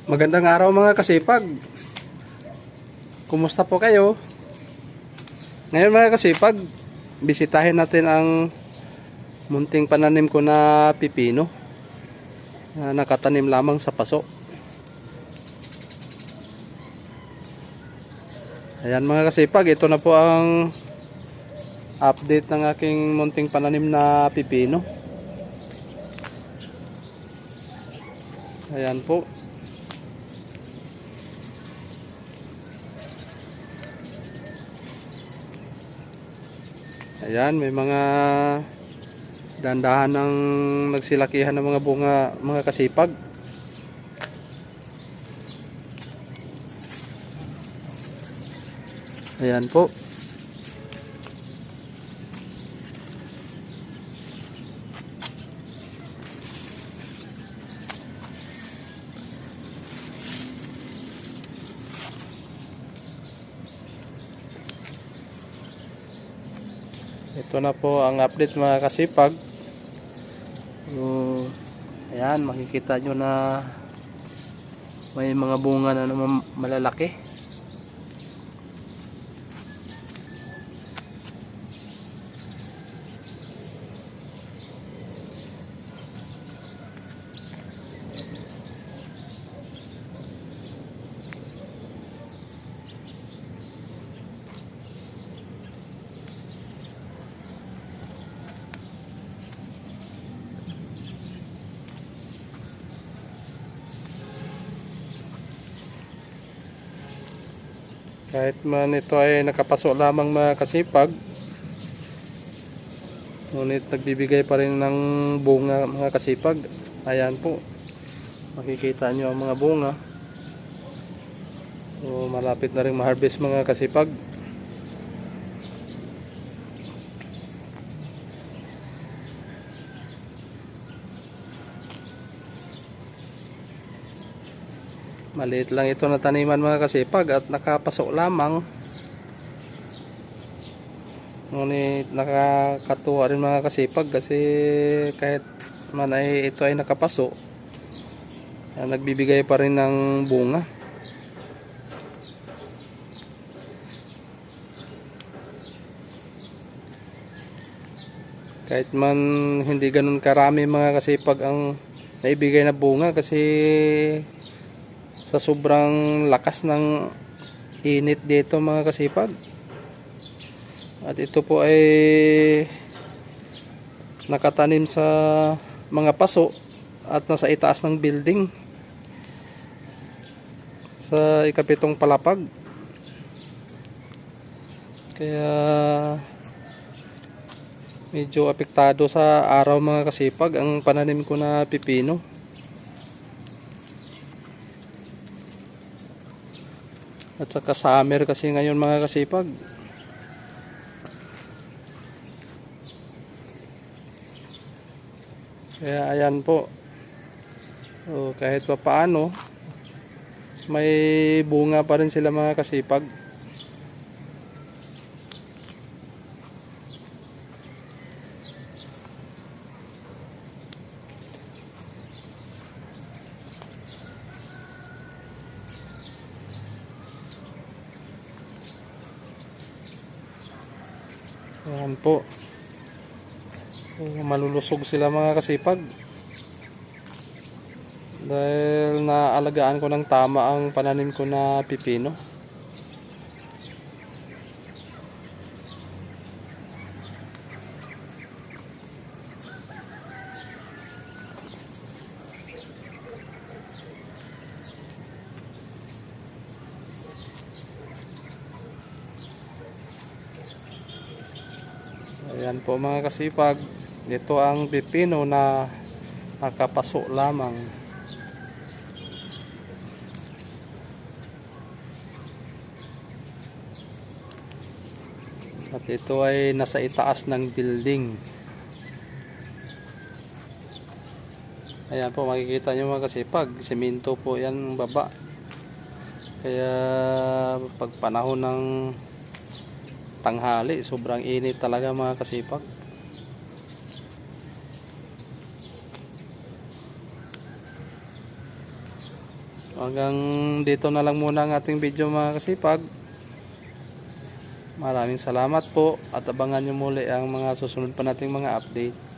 Magandang araw mga kasipag. Kumusta po kayo? Ngayon mga kasipag, bisitahin natin ang munting pananim ko na pipino na nakatanim lamang sa paso. Ayan mga kasipag, ito na po ang update ng aking munting pananim na pipino. Ayan po. Ayan, may mga dandahan ng nagsilakihan ng mga bunga mga kasipag. Ayan po. Ito na po ang update mga kasipag. Ayan, makikita nyo na may mga bunga na naman malalaki. Kahit man ito ay nakapaso lamang mga kasipag, ngunit nagbibigay pa rin ng bunga mga kasipag. Ayan po, makikita nyo ang mga bunga. So, malapit na rin ma-harvest mga kasipag. Maliit lang ito na taniman mga kasipag at nakapasok lamang. Ngunit nakakatuwa rin mga kasipag kasi kahit man ay ito ay nakapaso, nagbibigay pa rin ng bunga. Kahit man hindi ganun karami mga kasipag ang naibigay na bunga kasi sa sobrang lakas ng init dito mga kasipag. At ito po ay nakatanim sa mga paso at nasa itaas ng building sa ikapitong palapag. Kaya medyo apektado sa araw mga kasipag ang pananim ko na pipino. At saka summer kasi ngayon mga kasipag. Kaya ayan po. So, kahit pa paano may bunga pa rin sila mga kasipag. Ayan po. Malulusog sila mga kasipag dahil naalagaan ko ng tama ang pananim ko na pipino. Ayan po mga kasipag, ito ang pipino na nakapaso lamang. At ito ay nasa itaas ng building. Ayan po, makikita nyo mga kasipag, semento po yan baba. Kaya pag panahon ng tanghali, sobrang init talaga mga kasipag. Hanggang dito na lang muna ang ating video mga kasipag. Maraming salamat po at abangan nyo muli ang mga susunod pa nating mga update.